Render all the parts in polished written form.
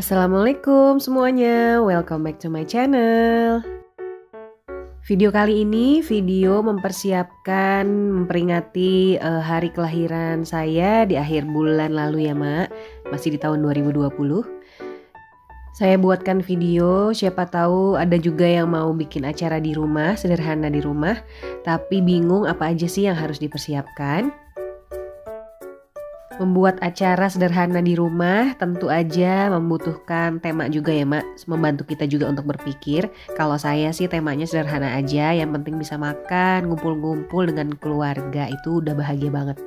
Assalamualaikum semuanya, welcome back to my channel. Video kali ini video memperingati hari kelahiran saya di akhir bulan lalu ya Mak, masih di tahun 2020. Saya buatkan video, siapa tahu ada juga yang mau bikin acara di rumah, sederhana di rumah, tapi bingung apa aja sih yang harus dipersiapkan. Membuat acara sederhana di rumah tentu aja membutuhkan tema juga ya Mak, membantu kita juga untuk berpikir. Kalau saya sih temanya sederhana aja, yang penting bisa makan, ngumpul-ngumpul dengan keluarga, itu udah bahagia banget.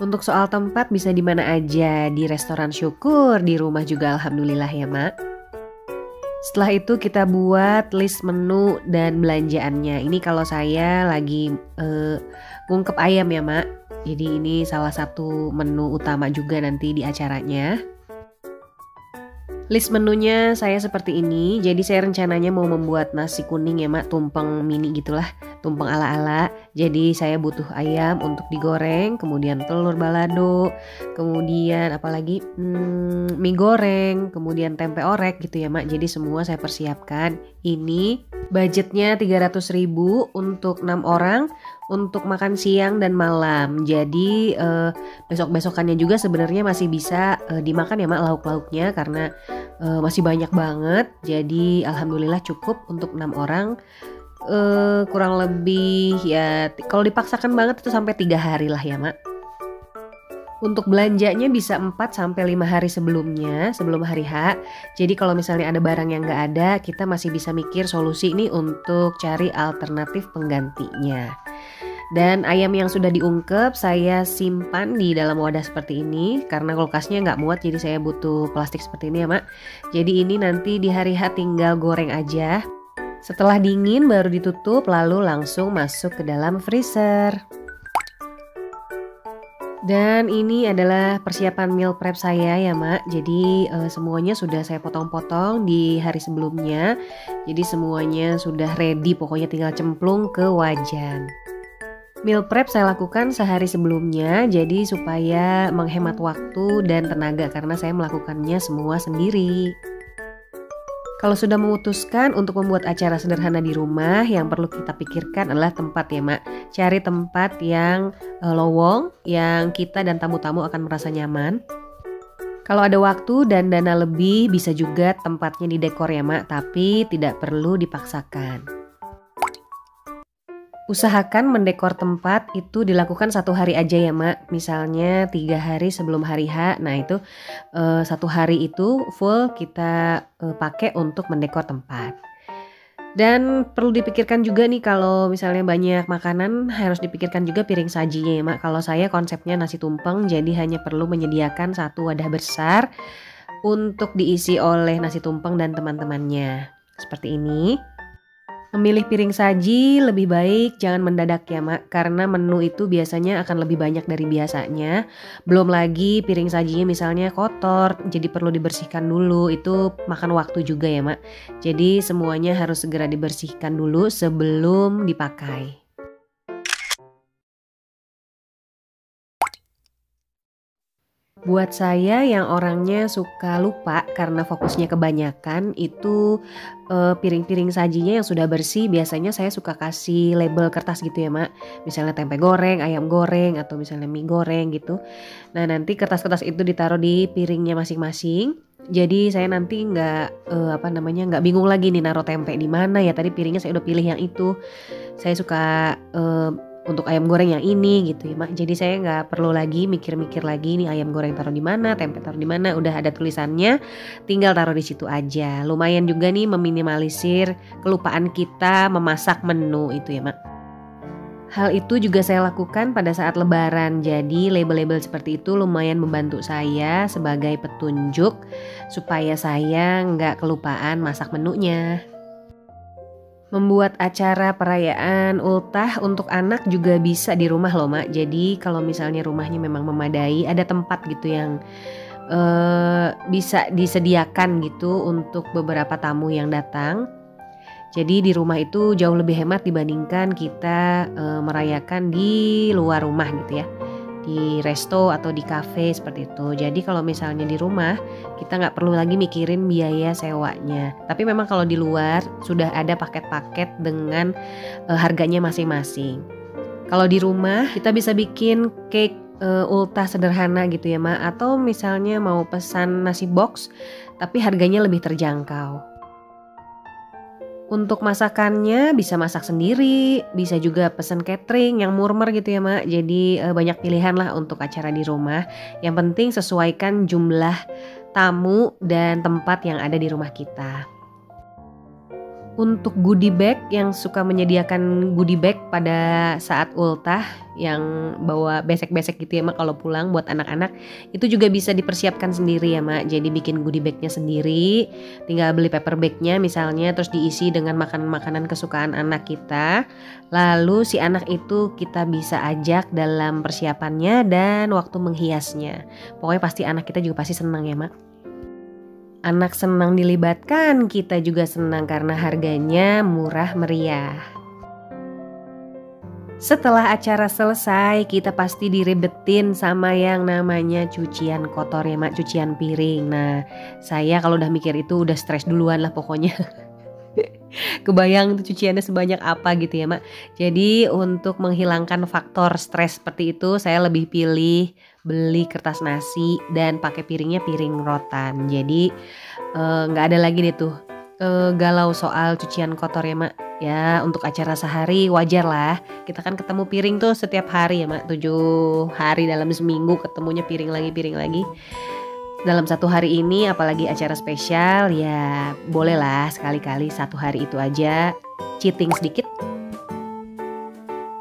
Untuk soal tempat bisa di mana aja, di restoran syukur, di rumah juga alhamdulillah ya Mak. Setelah itu kita buat list menu dan belanjaannya. Ini kalau saya lagi ngungkep ayam ya Mak. Jadi ini salah satu menu utama juga nanti di acaranya. List menunya saya seperti ini. Jadi saya rencananya mau membuat nasi kuning ya Mak, tumpeng mini gitulah, tumpeng ala-ala. Jadi saya butuh ayam untuk digoreng, kemudian telur balado, kemudian apalagi mie goreng, kemudian tempe orek gitu ya Mak. Jadi semua saya persiapkan. Ini budgetnya 300.000 untuk 6 orang untuk makan siang dan malam. Jadi besok-besokannya juga sebenarnya masih bisa dimakan ya Mak lauk-lauknya karena masih banyak banget. Jadi alhamdulillah cukup untuk 6 orang. Kurang lebih ya kalau dipaksakan banget itu sampai 3 hari lah ya Mak. Untuk belanjanya bisa 4-5 hari sebelumnya, sebelum hari H. Jadi kalau misalnya ada barang yang nggak ada, kita masih bisa mikir solusi ini untuk cari alternatif penggantinya. Dan ayam yang sudah diungkep saya simpan di dalam wadah seperti ini karena kulkasnya nggak muat, jadi saya butuh plastik seperti ini ya Mak. Jadi ini nanti di hari H tinggal goreng aja. Setelah dingin baru ditutup lalu langsung masuk ke dalam freezer. Dan ini adalah persiapan meal prep saya ya Mak. Jadi semuanya sudah saya potong-potong di hari sebelumnya. Jadi semuanya sudah ready, pokoknya tinggal cemplung ke wajan. Meal prep saya lakukan sehari sebelumnya, jadi supaya menghemat waktu dan tenaga karena saya melakukannya semua sendiri. Kalau sudah memutuskan untuk membuat acara sederhana di rumah, yang perlu kita pikirkan adalah tempat ya Mak. Cari tempat yang lowong, yang kita dan tamu-tamu akan merasa nyaman. Kalau ada waktu dan dana lebih, bisa juga tempatnya didekor ya Mak, tapi tidak perlu dipaksakan. Usahakan mendekor tempat itu dilakukan 1 hari aja ya Mak. Misalnya 3 hari sebelum hari H. Nah itu 1 hari itu full kita pakai untuk mendekor tempat. Dan perlu dipikirkan juga nih kalau misalnya banyak makanan, harus dipikirkan juga piring sajinya ya Mak. Kalau saya konsepnya nasi tumpeng, jadi hanya perlu menyediakan 1 wadah besar untuk diisi oleh nasi tumpeng dan teman-temannya. Seperti ini. Memilih piring saji lebih baik jangan mendadak ya Mak, karena menu itu biasanya akan lebih banyak dari biasanya. Belum lagi piring sajinya misalnya kotor, jadi perlu dibersihkan dulu, itu makan waktu juga ya Mak. Jadi semuanya harus segera dibersihkan dulu sebelum dipakai. Buat saya yang orangnya suka lupa karena fokusnya kebanyakan, itu piring-piring sajinya yang sudah bersih biasanya saya suka kasih label kertas gitu ya Mak. Misalnya tempe goreng, ayam goreng, atau misalnya mie goreng gitu. Nah nanti kertas-kertas itu ditaruh di piringnya masing-masing. Jadi saya nanti nggak bingung lagi nih naruh tempe di mana ya. Tadi piringnya saya udah pilih yang itu. Saya suka untuk ayam goreng yang ini gitu ya Mak. Jadi saya nggak perlu lagi mikir-mikir lagi nih ayam goreng taruh di mana, tempe taruh di mana, udah ada tulisannya, tinggal taruh di situ aja. Lumayan juga nih meminimalisir kelupaan kita memasak menu itu ya Mak. Hal itu juga saya lakukan pada saat lebaran. Jadi label-label seperti itu lumayan membantu saya sebagai petunjuk supaya saya nggak kelupaan masak menunya. Membuat acara perayaan ultah untuk anak juga bisa di rumah loh Mak. Jadi kalau misalnya rumahnya memang memadai, ada tempat gitu yang bisa disediakan gitu untuk beberapa tamu yang datang. Jadi di rumah itu jauh lebih hemat dibandingkan kita merayakan di luar rumah gitu ya. di resto atau di cafe seperti itu. Jadi kalau misalnya di rumah kita nggak perlu lagi mikirin biaya sewanya. Tapi memang kalau di luar sudah ada paket-paket dengan harganya masing-masing. Kalau di rumah kita bisa bikin cake ultah sederhana gitu ya Ma, atau misalnya mau pesan nasi box tapi harganya lebih terjangkau. Untuk masakannya bisa masak sendiri, bisa juga pesan catering yang murmer gitu ya Mak. Jadi banyak pilihan lah untuk acara di rumah. Yang penting sesuaikan jumlah tamu dan tempat yang ada di rumah kita. Untuk goodie bag yang suka menyediakan goodie bag pada saat ultah yang bawa besek-besek gitu ya Mak kalau pulang buat anak-anak, itu juga bisa dipersiapkan sendiri ya Mak. Jadi bikin goodie bagnya sendiri, tinggal beli paper bagnya misalnya, terus diisi dengan makanan-makanan kesukaan anak kita. Lalu si anak itu kita bisa ajak dalam persiapannya dan waktu menghiasnya. Pokoknya pasti anak kita juga pasti senang ya Mak. Anak senang dilibatkan, kita juga senang karena harganya murah meriah. Setelah acara selesai, kita pasti diribetin sama yang namanya cucian kotor ya Mak, cucian piring. Nah, saya kalau udah mikir itu udah stres duluan lah pokoknya. Kebayang tuh cuciannya sebanyak apa gitu ya Mak. Jadi untuk menghilangkan faktor stres seperti itu, saya lebih pilih beli kertas nasi dan pakai piringnya piring rotan. Jadi nggak ada lagi deh tuh galau soal cucian kotor ya Mak. Ya untuk acara sehari wajar lah. Kita kan ketemu piring tuh setiap hari ya Mak. 7 hari dalam seminggu ketemunya piring lagi. Dalam satu hari ini apalagi acara spesial ya bolehlah sekali-kali 1 hari itu aja cheating sedikit.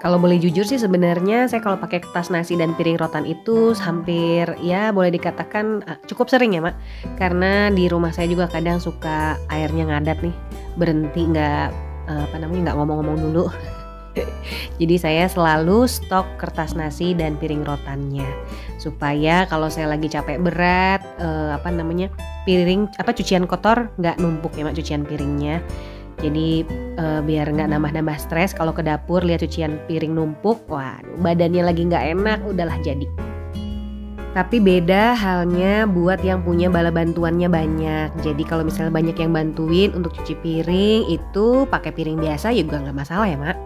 Kalau boleh jujur sih sebenarnya saya kalau pakai kertas nasi dan piring rotan itu hampir ya boleh dikatakan cukup sering ya Mak. Karena di rumah saya juga kadang suka airnya ngadat nih, berhenti nggak ngomong-ngomong dulu. Jadi saya selalu stok kertas nasi dan piring rotannya supaya kalau saya lagi capek berat cucian kotor nggak numpuk ya Mak, cucian piringnya. Jadi biar nggak nambah-nambah stres kalau ke dapur lihat cucian piring numpuk, waduh badannya lagi nggak enak, udahlah jadi. Tapi beda halnya buat yang punya bala bantuannya banyak. Jadi kalau misalnya banyak yang bantuin untuk cuci piring itu pakai piring biasa juga nggak masalah ya Mak.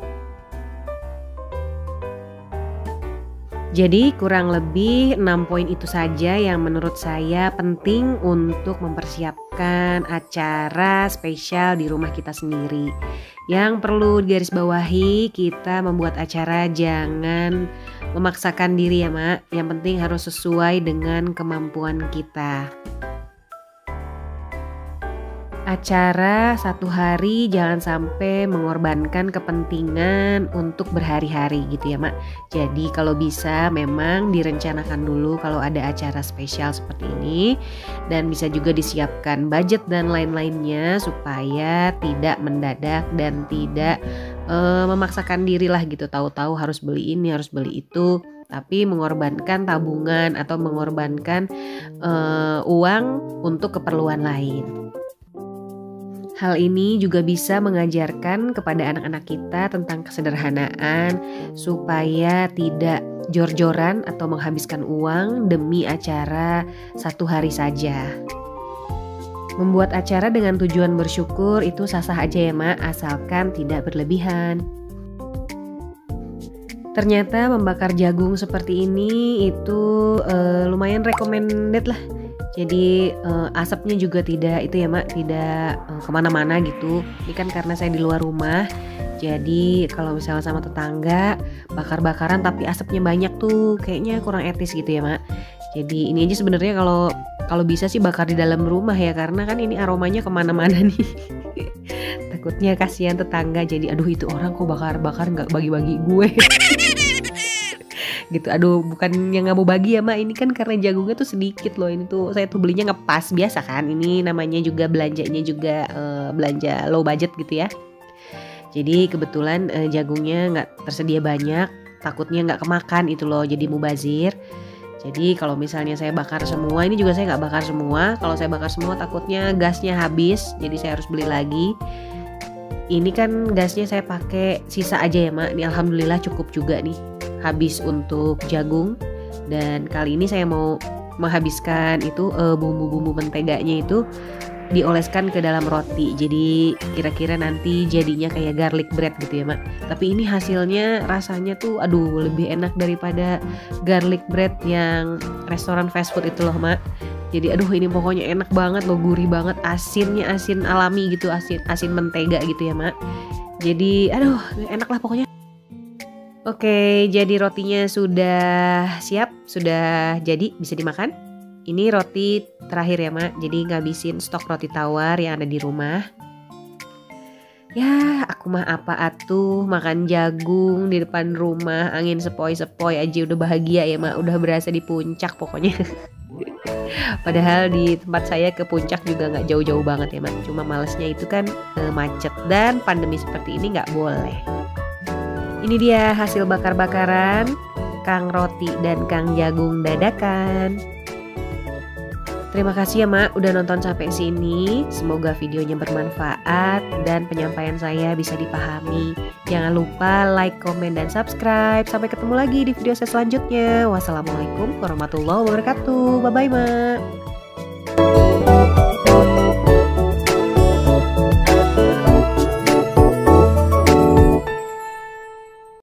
Jadi kurang lebih 6 poin itu saja yang menurut saya penting untuk mempersiapkan acara spesial di rumah kita sendiri. Yang perlu digarisbawahi, kita membuat acara jangan memaksakan diri ya Mak. Yang penting harus sesuai dengan kemampuan kita. Acara 1 hari jangan sampai mengorbankan kepentingan untuk berhari-hari gitu ya Mak. Jadi kalau bisa memang direncanakan dulu kalau ada acara spesial seperti ini. Dan bisa juga disiapkan budget dan lain-lainnya supaya tidak mendadak dan tidak memaksakan diri lah gitu. Tahu-tahu harus beli ini, harus beli itu. Tapi mengorbankan tabungan atau mengorbankan uang untuk keperluan lain. Hal ini juga bisa mengajarkan kepada anak-anak kita tentang kesederhanaan supaya tidak jor-joran atau menghabiskan uang demi acara 1 hari saja. Membuat acara dengan tujuan bersyukur itu sah-sah aja ya Mak, asalkan tidak berlebihan. Ternyata membakar jagung seperti ini itu lumayan recommended lah. Jadi asapnya juga tidak itu ya Mak, tidak kemana-mana gitu. Ini kan karena saya di luar rumah. Jadi kalau misalnya sama tetangga bakar-bakaran tapi asapnya banyak tuh kayaknya kurang etis gitu ya Mak. Jadi ini aja sebenarnya kalau bisa sih bakar di dalam rumah ya, karena kan ini aromanya kemana-mana nih. Takutnya kasihan tetangga, jadi aduh itu orang kok bakar-bakar nggak bagi-bagi gue. Gitu, aduh bukan yang nggak mau bagi ya Mak, ini kan karena jagungnya tuh sedikit loh, ini tuh saya tuh belinya ngepas biasa kan, ini namanya juga belanjanya juga belanja low budget gitu ya. Jadi kebetulan jagungnya nggak tersedia banyak, takutnya nggak kemakan itu loh, jadi mubazir. Jadi kalau misalnya saya bakar semua, ini juga saya nggak bakar semua. Kalau saya bakar semua takutnya gasnya habis, jadi saya harus beli lagi. Ini kan gasnya saya pakai sisa aja ya Mak. Ini alhamdulillah cukup juga nih. Habis untuk jagung, Dan kali ini saya mau menghabiskan itu bumbu-bumbu menteganya itu dioleskan ke dalam roti. Jadi kira-kira nanti jadinya kayak garlic bread gitu ya Mak. Tapi ini hasilnya rasanya tuh aduh lebih enak daripada garlic bread yang restoran fast food itu loh Mak. Jadi aduh ini pokoknya enak banget loh, gurih banget, asinnya asin alami gitu, asin mentega gitu ya Mak. Jadi aduh enak lah pokoknya. Oke, jadi rotinya sudah siap, sudah jadi bisa dimakan. Ini roti terakhir ya Mak, jadi ngabisin stok roti tawar yang ada di rumah. Ya aku mah apa atuh makan jagung di depan rumah, angin sepoi-sepoi aja udah bahagia ya Mak, udah berasa di puncak pokoknya. Padahal di tempat saya ke puncak juga gak jauh-jauh banget ya Mak, cuma malesnya itu kan macet dan pandemi seperti ini gak boleh. Ini dia hasil bakar-bakaran Kang Roti dan Kang Jagung dadakan. Terima kasih ya Mak udah nonton sampai sini. Semoga videonya bermanfaat dan penyampaian saya bisa dipahami. Jangan lupa like, komen, dan subscribe. Sampai ketemu lagi di video saya selanjutnya. Wassalamualaikum warahmatullahi wabarakatuh. Bye-bye Mak.